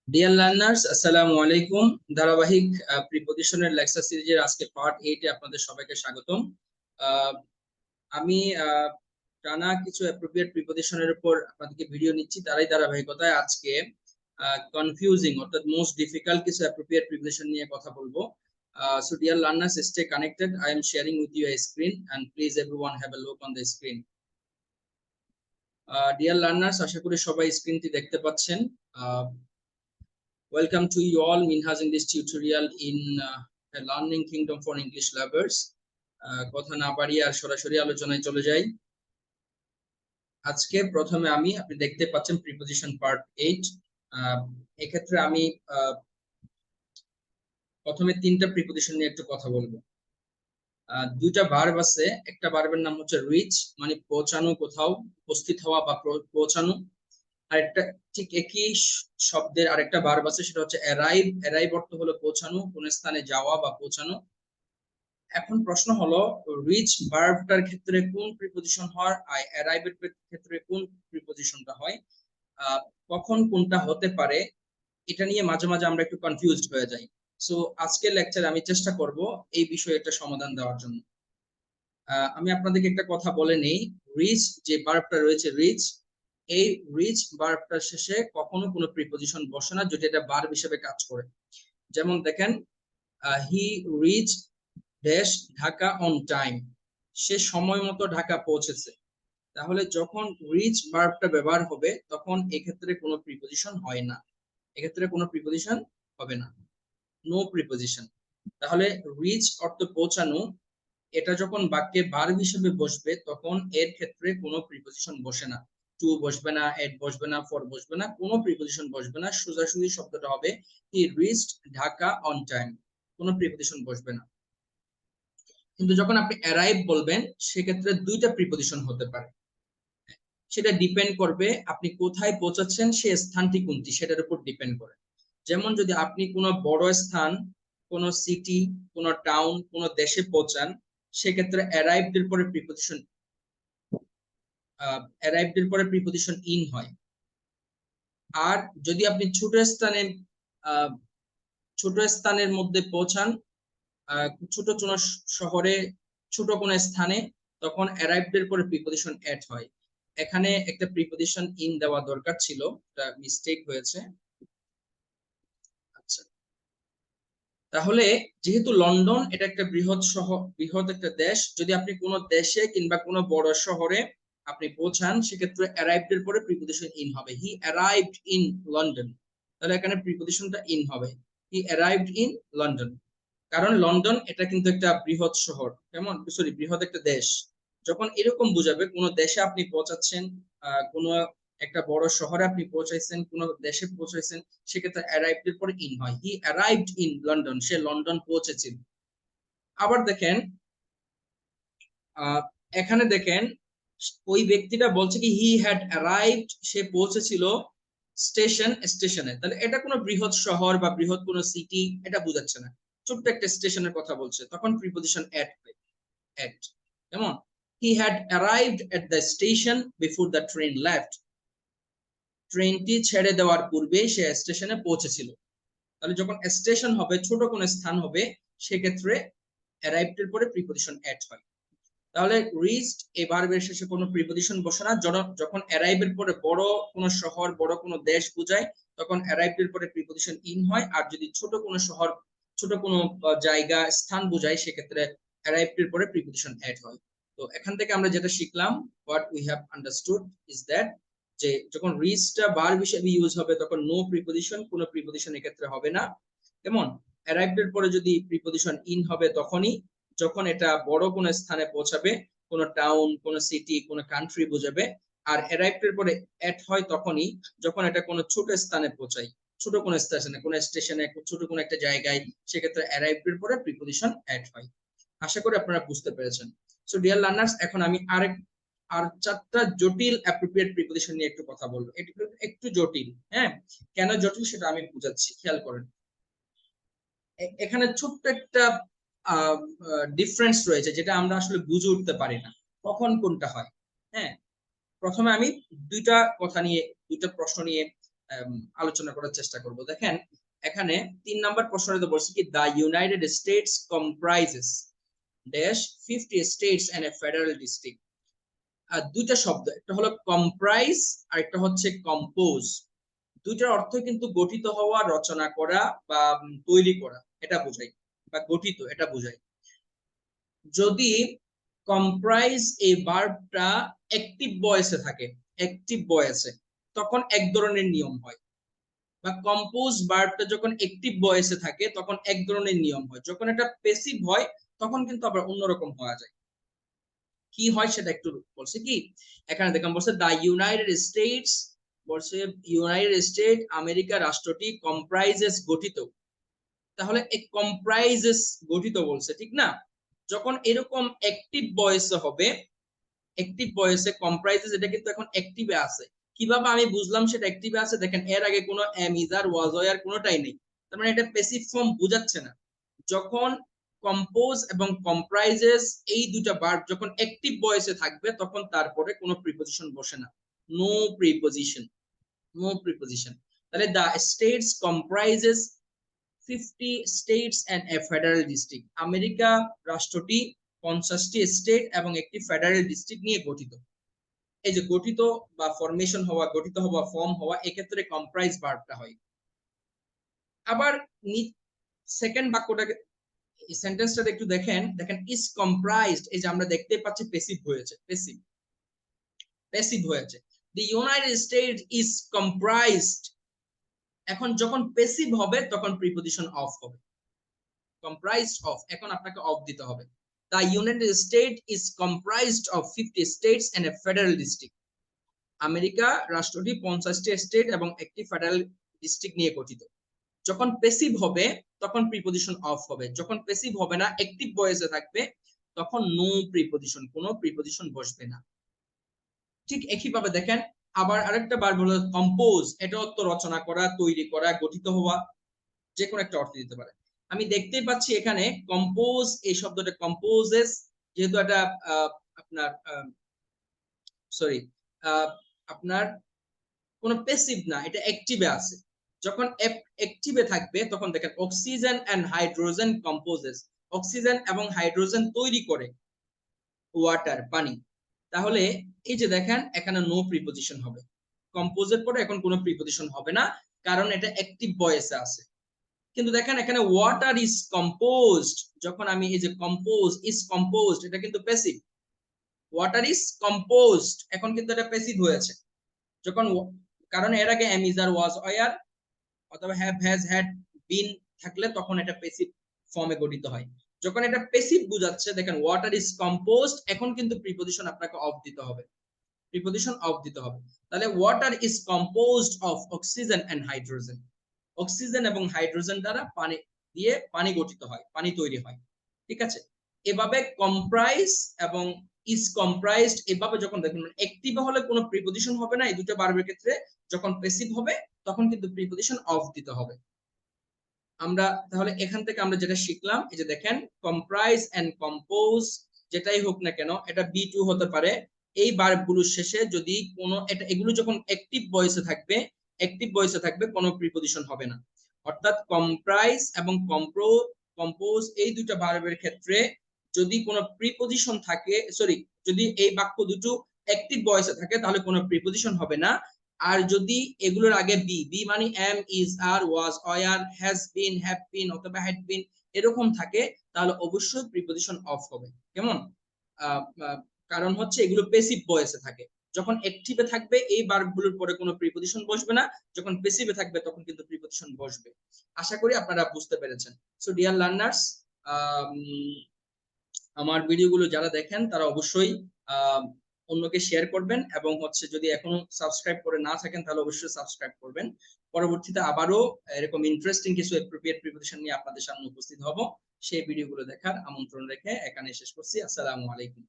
Dear learners, আসসালামু আলাইকুম। ধারাবাহিক প্রিপজিশনের লেকচার সিরিজের আজকে পার্ট 8 এ আপনাদের সবাইকে স্বাগতম। আহ, আমি টানা কিছু অ্যাপ্রোপ্রিয়েট প্রিপজিশনের উপর আপনাদেরকে ভিডিও নিচ্ছি, তারই ধারাবাহিকতায় আজকে কনফিউজিং অর্থাৎ মোস্ট ডিফিকাল্ট কিছু অ্যাপ্রোপ্রিয়েট প্রিপজিশন নিয়ে কথা বলবো। So dear learners, stay connected. I am sharing with you a screen and please everyone have a look on the screen. Dear learners, আশা করি সবাই স্ক্রিনটি দেখতে পাচ্ছেন। Welcome to you all Minhaj English tutorial in a learning kingdom for English lovers. কথা না বাড়িয়ে আর সরাসরি আলোচনায় চলে যাই। আজকে প্রথমে আপনি দেখতে পাচ্ছেন প্রিপজিশন পার্ট 8। এক্ষেত্রে আমি প্রথমে তিনটা প্রিপজিশন নিয়ে একটু কথা বলবো। দুইটা ভার্ব আছে, একটা ভার্বের নাম হচ্ছে রিচ, মানে পৌঁছানো, কোথাও উপস্থিত হওয়া বা পৌঁছানো। আরেকটা ঠিক একই শব্দের আরেকটা ভার্ব আছে, সেটা হচ্ছে অ্যারাইভ। অ্যারাইভ অর্থ হলো পৌঁছানো, কোন স্থানে যাওয়া বা পৌঁছানো। এখন প্রশ্ন হলো, রিচ ভার্বটার ক্ষেত্রে কোন প্রিপজিশন হয় আর অ্যারাইভের ক্ষেত্রে কোন প্রিপজিশনটা হয়, কখন কোনটা হতে পারে, এটা নিয়ে মাঝে মাঝে আমরা একটু কনফিউজড হয়ে যাই। সো আজকের লেকচারে আমি চেষ্টা করব এই বিষয়ে একটা সমাধান দেওয়ার জন্য। আমি আপনাদেরকে একটা কথা বলে নেই, রিচ যে ভার্বটা রয়েছে রিচ, এই রিচ ভার্বটার শেষে কখনো কোনো প্রিপজিশন বসে না যদি এটা ভার্ব হিসেবে কাজ করে। যেমন দেখেন, he reach dash Dhaka on time, সে সময় মতো ঢাকা পৌঁছেছে। তাহলে যখন রিচ ভার্বটা ব্যবহার হবে তখন এক্ষেত্রে কোনো প্রিপজিশন হয় না, এক্ষেত্রে কোনো প্রিপজিশন হবে না, নো প্রিপজিশন। তাহলে রিচ অর্থ পৌঁছানো, এটা যখন বাক্যে ভার্ব হিসেবে বসবে তখন এর ক্ষেত্রে কোনো প্রিপজিশন বসে না, টু বসবে না, এট বসবে না, ফর বসবে না, কোনো প্রিপজিশন বসবে না। সোজাসুজি শব্দটা হবে he reached Dhaka on time, কোনো প্রিপজিশন বসবে না। কিন্তু যখন আপনি অ্যারাইভ বলবেন সেক্ষেত্রে দুইটা প্রিপজিশন হতে পারে, সেটা ডিপেন্ড করবে আপনি কোথায় পৌঁছাচ্ছেন, সেই স্থানটি কোনটি সেটার উপর ডিপেন্ড করে। যেমন যদি আপনি কোনো বড় স্থান, কোনো সিটি, কোনো টাউন, কোনো দেশে পৌঁছান, সেক্ষেত্রে অ্যারাইভড এর পরে প্রিপজিশন অ্যারাইভড এর পরে প্রিপজিশন ইন হয়। আর যদি আপনি ছোট স্থানের মধ্যে পৌঁছান, ছোট কোনো শহরে, ছোট কোনো স্থানে, তখন অ্যারাইভড এর পরে প্রিপজিশন অ্যাড হয়। এখানে একটা প্রিপজিশন ইন দেওয়া দরকার ছিল, এটা মিস্টেক হয়েছে। আচ্ছা, তাহলে যেহেতু লন্ডন এটা একটা বৃহৎ শহর, বৃহৎ একটা দেশ, যদি আপনি কোনো দেশে কিংবা কোনো বড় শহরে আপনি পৌঁছান সেক্ষেত্রে অ্যারাইভড এর পরে প্রিপজিশন ইন হবে। হি অ্যারাইভড ইন লন্ডন, তাহলে এখানে প্রিপজিশনটা ইন হবে, হি অ্যারাইভড ইন লন্ডন। কারণ লন্ডন এটা কিন্তু একটা বৃহৎ শহর, কেমন সরি বৃহৎ একটা দেশ। যখন এরকম বুঝাবে কোনো দেশে আপনি পৌঁছাচ্ছেন, কোনো একটা বড় শহরে আপনি পৌঁছাইছেন, কোনো দেশে পৌঁছাইছেন, সেক্ষেত্রে অ্যারাইভড এর পরে ইন হয়, হি arrived in London, say London পৌঁছেছিল। আবার দেখেন, এখানে দেখেন ওই ব্যক্তিটা বলছে কি হি হ্যাড অ্যারাইভড, সে পৌঁছেছিল স্টেশনে। তাহলে এটা কোনো বৃহৎ শহর বা বৃহৎ কোনো সিটি এটা বোঝাচ্ছে না, ছোট্ট একটা স্টেশনের কথা বলছে, তখন প্রিপজিশন অ্যাড হয়, অ্যাড। কেমন, he had arrived at the station before the train left, ট্রেনটি ছেড়ে দেওয়ার পূর্বে সে স্টেশনে পৌঁছেছিল। তাহলে যখন স্টেশন হবে, ছোট কোনো স্থান হবে, সেক্ষেত্রে অ্যারাইভড এর পরে প্রিপজিশন অ্যাড হয়। তাহলে রিচড এই ভার্বের শেষে কোনো প্রিপজিশন বসে না। যখন অ্যারাইভ এর পরে বড় কোনো শহর, বড় কোনো দেশ বোঝায়, তখন অ্যারাইভড এর পরে প্রিপজিশন ইন হয়। আর যদি ছোট কোনো শহর, ছোট কোনো জায়গা, স্থান বোঝায়, সেক্ষেত্রে অ্যারাইভড এর পরে প্রিপজিশন অ্যাড হয়। তো এখান থেকে আমরা যেটা শিখলাম, what we have understood is that, যে যখন রিচটা ভার্ব হিসেবে ইউজ হবে তখন নো প্রিপজিশন, কোনো প্রিপজিশন এক্ষেত্রে হবে না। কেমন, অ্যারাইভড এর পরে যদি প্রিপজিশন ইন হবে তখনই যখন এটা বড় কোনো স্থানে পৌঁছাবে, কোনো টাউন, কোনো সিটি, কোনো কান্ট্রি বোঝাবে। আর অ্যারাইভড এর পরে অ্যাড হয় তখনই যখন এটা কোনো ছোট স্থানে পৌঁছায়, ছোট কোনো স্টেশনে, ছোট কোনো একটা জায়গায়, সেক্ষেত্রে অ্যারাইভড এর পরে প্রিপজিশন অ্যাড হয়। আশা করি আপনারা বুঝতে পেরেছেন। সো ডিয়ার লার্নার্স, এখন আমি আর চারটা জটিল অ্যাপ্রোপ্রিয়েট প্রিপজিশন নিয়ে একটু কথা বলবো। একটু জটিল, হ্যাঁ, কেন জটিল সেটা আমি বুঝাচ্ছি, খেয়াল করেন। এখানে ছোট্ট একটা ডিফারেন্স রয়েছে যেটা আমরা আসলে বুঝে উঠতে পারি না কখন কোনটা হয়। হ্যাঁ, প্রথমে আমি দুইটা প্রশ্ন নিয়ে আলোচনা করার চেষ্টা করব। দেখেন এখানে 3 নাম্বার প্রশ্নটা বলছে কি the United States comprises dash 50 states and a federal district. আর দুইটা শব্দ, একটা হলো কম্প্রাইজ আর একটা হচ্ছে কম্পোজ। দুইটার অর্থ কিন্তু গঠিত হওয়া, রচনা করা বা তৈরি করা এটা বোঝায়, বা গঠিত এটা বোঝায়। যদি কম্প্রাইজ এই ভার্বটা অ্যাক্টিভ ভয়েসে থাকে, অ্যাক্টিভ ভয়েসে, তখন এক ধরনের নিয়ম হয়। বা কম্পোজ ভার্বটা যখন অ্যাক্টিভ ভয়েসে থাকে তখন এক ধরনের নিয়ম হয়। যখন এটা প্যাসিভ হয় তখন কিন্তু আবার অন্যরকম হওয়া যায়। কি হয় সেটা একটু বলছে কি এখানে দেখলাম, বলছে দা ইউনাইটেড স্টেটস, বলছে ইউনাইটেড স্টেট আমেরিকা রাষ্ট্রটি কম্প্রাইজেস গঠিত। তাহলে এই কম্প্রাইজেস গঠিত বলছে, ঠিক না? যখন এরকম অ্যাক্টিভ ভয়েসে হবে, অ্যাক্টিভ ভয়েসে কম্প্রাইজেস, এটা কিন্তু এখন অ্যাক্টিভে আছে। কিভাবে আমি বুঝলাম সেটা অ্যাক্টিভে আছে? দেখেন এর আগে কোনো এম ইজ আর ওয়াজ আর কোনোটাই নেই, তার মানে এটা প্যাসিভ ফর্ম বোঝাচ্ছে না। যখন কম্পোজ এবং কম্প্রাইজেস এই দুটা ভার্ব যখন অ্যাক্টিভ ভয়েসে থাকবে তখন তারপরে কোনো প্রিপজিশন বসে না, নো প্রিপজিশন, নো প্রিপজিশন। তাহলে the states comprises 50 states and a federal district. America রাষ্ট্রটি 50টি স্টেট এবং একটি ফেডারেল ডিস্ট্রিক্ট নিয়ে গঠিত। এই যে গঠিত বা ফরমেশন হওয়া, গঠিত হওয়া, ফর্ম হওয়া, এক্ষেত্রে কম্প্রাইজ ভার্বটা হয়। আবার সেকেন্ড বাক্যটাকে, এই সেন্টেন্সটা একটু দেখেন, দেখেন ইজ কম্প্রাইজড, এই যে আমরা দেখতে পাচ্ছি প্যাসিভ হয়েছে, প্যাসিভ, প্যাসিভ হয়েছে। The United states is comprised. এখন যখন প্যাসিভ হবে তখন প্রিপজিশন অফ হবে, comprised of, এখন আপনাকে অফ দিতে হবে। The United States is comprised of 50 states and a federal district. America রাষ্ট্রটি 50টি স্টেট এবং একটি ফেডারেল ডিস্ট্রিক্ট নিয়ে গঠিত। যখন প্যাসিভ হবে তখন প্রিপজিশন অফ হবে, যখন প্যাসিভ হবে না, অ্যাক্টিভ ভয়েসে থাকবে, তখন নো প্রিপজিশন, কোনো প্রিপজিশন বসবে না। ঠিক একইভাবে দেখেন আবার আরেকটা ভার্ব হলো কম্পোজ, এটা অর্থ রচনা করা, তৈরি করা, গঠিত হওয়া, যে কোনো একটা অর্থ দিতে পারে। আমি দেখতেই পাচ্ছি এখানে কম্পোজ এই শব্দটা, কম্পোজেস, যেহেতু এটা আপনার সরি আপনার কোনো প্যাসিভ না, এটা অ্যাক্টিভে আছে। যখন অ্যাক্টিভে থাকবে তখন দেখেন অক্সিজেন এন্ড হাইড্রোজেন কম্পোজেস, অক্সিজেন এবং হাইড্রোজেন তৈরি করে ওয়াটার, পানি। তাহলে এই যে দেখেন এখানে নো প্রিপজিশন হবে, কম্পোজের পরে এখন কোনো প্রিপজিশন হবে না, কারণ এটা অ্যাক্টিভ ভয়েসে আছে। কিন্তু দেখেন এখানে ওয়াটার ইজ কম্পোজড, যখন আমি এই যে কম্পোজ ইজ কম্পোজড, এটা কিন্তু প্যাসিভ। ওয়াটার ইজ কম্পোজড, এখন কিন্তু এটা প্যাসিভ হয়েছে। যখন, কারণ এর আগে এম ইজ আর ওয়াজ আর অথবা হ্যাভ হ্যাজ হ্যাড বিন থাকলে তখন এটা প্যাসিভ ফর্মে গঠিত হয়। যখন এটা প্যাসিভ বোঝাচ্ছে, দেখেন ওয়াটার ইজ কম্পোজড, এখন কিন্তু প্রিপজিশন আপনাকে অফ দিতে হবে, প্রিপজিশন অফ দিতে হবে। তাহলে water is composed of oxygen and hydrogen, oxygen এবং হাইড্রোজেন দ্বারা পানি দিয়ে পানি গঠিত হয়, পানি তৈরি হয়। ঠিক আছে, এভাবে কম্প্রাইজ এবং ইজ কম্প্রাইজড, এভাবে যখন দেখবেন অ্যাক্টিভ হলে কোনো প্রিপজিশন হবে না এই দুটো ভার্বের ক্ষেত্রে, যখন প্যাসিভ হবে তখন কিন্তু প্রিপজিশন অফ দিতে হবে। আমরা তাহলে এখান থেকে আমরা যেটা শিখলাম, এই যে দেখেন কম্প্রাইজ এন্ড কম্পোজ যেটাই হোক না কেন, এটা বি2 হতে পারে। এই ভার্বগুলোর শেষে যদি কোনো এটা, এগুলো যখন অ্যাক্টিভ ভয়েসে থাকবে, অ্যাক্টিভ ভয়েসে থাকবে, কোনো প্রিপজিশন হবে না। অর্থাৎ কম্প্রাইজ এবং কম্পোজ এই দুইটা ভার্বের ক্ষেত্রে যদি কোনো প্রিপজিশন থাকে, সরি, যদি এই বাক্য দুটো অ্যাক্টিভ ভয়েসে থাকে তাহলে কোনো প্রিপজিশন হবে না। আর যদি এগুলোর আগে বি, বি মানে এম ইজ আর ওয়াজ আর হ্যাজ বিন হ্যাভ বিন অথবা হ্যাড বিন এরকম থাকে, তাহলে অবশ্যই প্রিপজিশন অফ হবে। কেমন? কারণ হচ্ছে এগুলো প্যাসিভ ভয়েসে থাকে। যখন অ্যাক্টিভে থাকবে এই ভার্বগুলোর পরে কোনো প্রিপজিশন বসবে না, যখন প্যাসিভে থাকবে তখন কিন্তু প্রিপজিশন বসবে। আশা করি আপনারা বুঝতে পেরেছেন। সো ডিয়ার লার্নার্স, আমার ভিডিওগুলো যারা দেখেন তারা অবশ্যই অন্যকে শেয়ার করবেন, এবং হচ্ছে যদি এখনো সাবস্ক্রাইব করে না থাকেন তাহলে অবশ্যই সাবস্ক্রাইব করবেন। পরবর্তীতে আবারও এরকম ইন্টারেস্টিং কিছু অ্যাপ্রোপ্রিয়েট প্রিপারেশন নিয়ে আপনাদের সামনে উপস্থিত হব। সেই ভিডিওগুলো দেখার আমন্ত্রণ রেখে এখানে শেষ করছি। আসসালামু আলাইকুম।